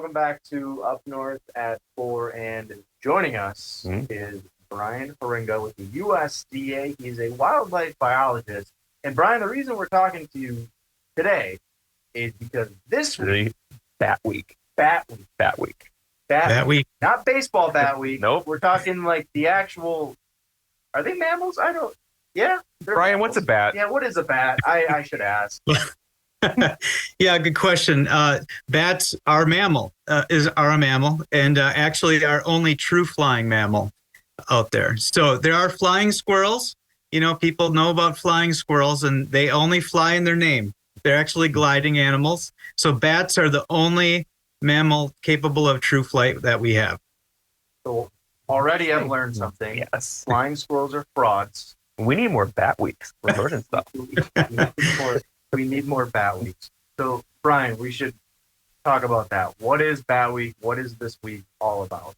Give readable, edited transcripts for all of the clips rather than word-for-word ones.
welcome back to Up North at 4. And joining us is Brian Heeringa with the USDA. He's a wildlife biologist. And Brian, the reason we're talking to you today is because this week, Bat Week. Bat Week. Bat Week. Bat Week. Not baseball Bat Week. Nope. We're talking like the actual, are they mammals? I don't, yeah. Brian, mammals. What's a bat? Yeah, what is a bat? I should ask. Yeah, good question. Bats are a mammal, and actually our only true flying mammal out there. So there are flying squirrels. You know, people know about flying squirrels, and they only fly in their name. They're actually gliding animals. So bats are the only mammal capable of true flight that we have. So already I've learned something. Yes. Flying squirrels are frauds. We need more Bat Weeks. We're learning stuff. We need more Bat Weeks. So, Brian, we should talk about that. What is Bat Week? What is this week all about?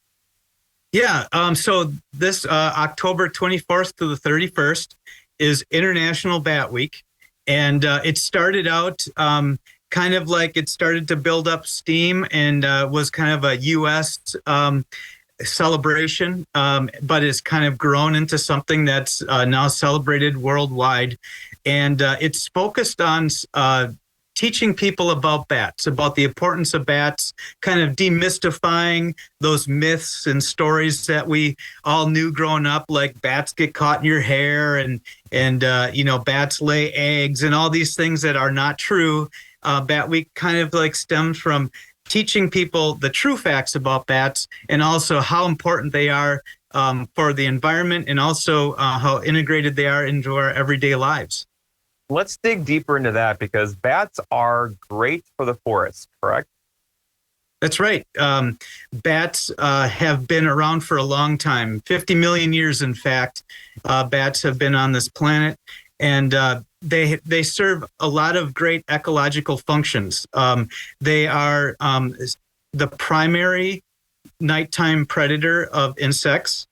Yeah, so this October 24th to the 31st is International Bat Week. And it started out kind of like it started to build up steam and was kind of a U.S. celebration, but it's kind of grown into something that's now celebrated worldwide. And it's focused on teaching people about bats, about the importance of bats, kind of demystifying those myths and stories that we all knew growing up, like bats get caught in your hair and you know, bats lay eggs and all these things that are not true. Bat Week kind of like stems from teaching people the true facts about bats and also how important they are for the environment and also how integrated they are into our everyday lives. Let's dig deeper into that because bats are great for the forest, correct? That's right. Bats have been around for a long time, 50 million years, in fact. Bats have been on this planet, and they serve a lot of great ecological functions. They are the primary nighttime predator of insects.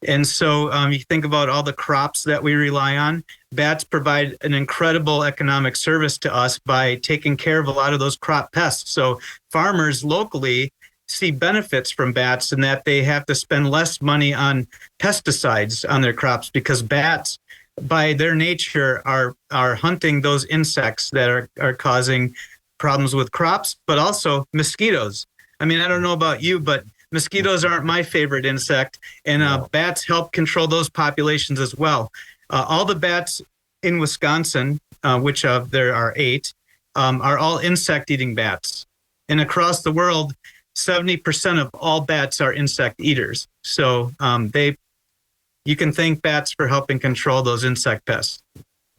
And so you think about all the crops that we rely on. Bats provide an incredible economic service to us by taking care of a lot of those crop pests. So farmers locally see benefits from bats in that they have to spend less money on pesticides on their crops because bats, by their nature, are hunting those insects that are causing problems with crops, but also mosquitoes. I mean, I don't know about you, but mosquitoes aren't my favorite insect, and bats help control those populations as well. All the bats in Wisconsin, which there are 8, are all insect-eating bats. And across the world, 70% of all bats are insect eaters. So you can thank bats for helping control those insect pests.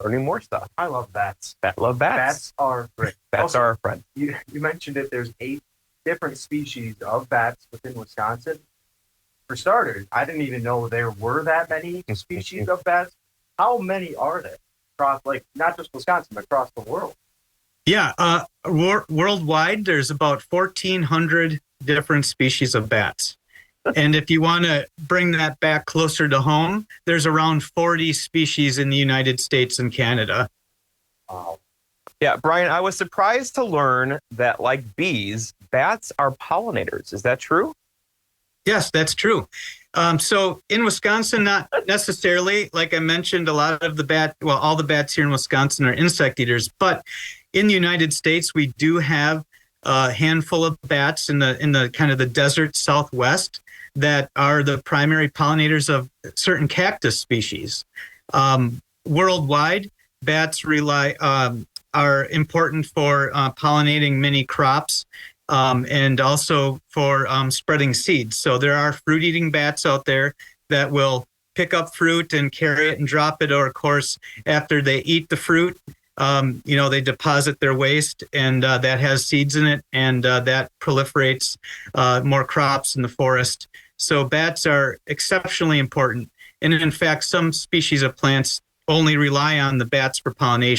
Learning more stuff. I love bats. Love bats. Bats are great. Bats also, are our friend. You mentioned it. There's 8 different species of bats within Wisconsin. For starters, I didn't even know there were that many species of bats. How many are there across, like, not just Wisconsin, but across the world? Yeah, worldwide, there's about 1,400 different species of bats. And if you want to bring that back closer to home, there's around 40 species in the United States and Canada. Wow. Yeah, Brian, I was surprised to learn that, like bees, bats are pollinators. Is that true? Yes, that's true. So in Wisconsin, not necessarily. Like I mentioned, a lot of all the bats here in Wisconsin are insect eaters. But in the United States, we do have a handful of bats in the kind of the desert Southwest that are the primary pollinators of certain cactus species. Worldwide, bats are important for pollinating many crops and also for spreading seeds. So there are fruit-eating bats out there that will pick up fruit and carry it and drop it, or of course, after they eat the fruit, they deposit their waste, and that has seeds in it, and that proliferates more crops in the forest. So bats are exceptionally important. And in fact, some species of plants only rely on the bats for pollination.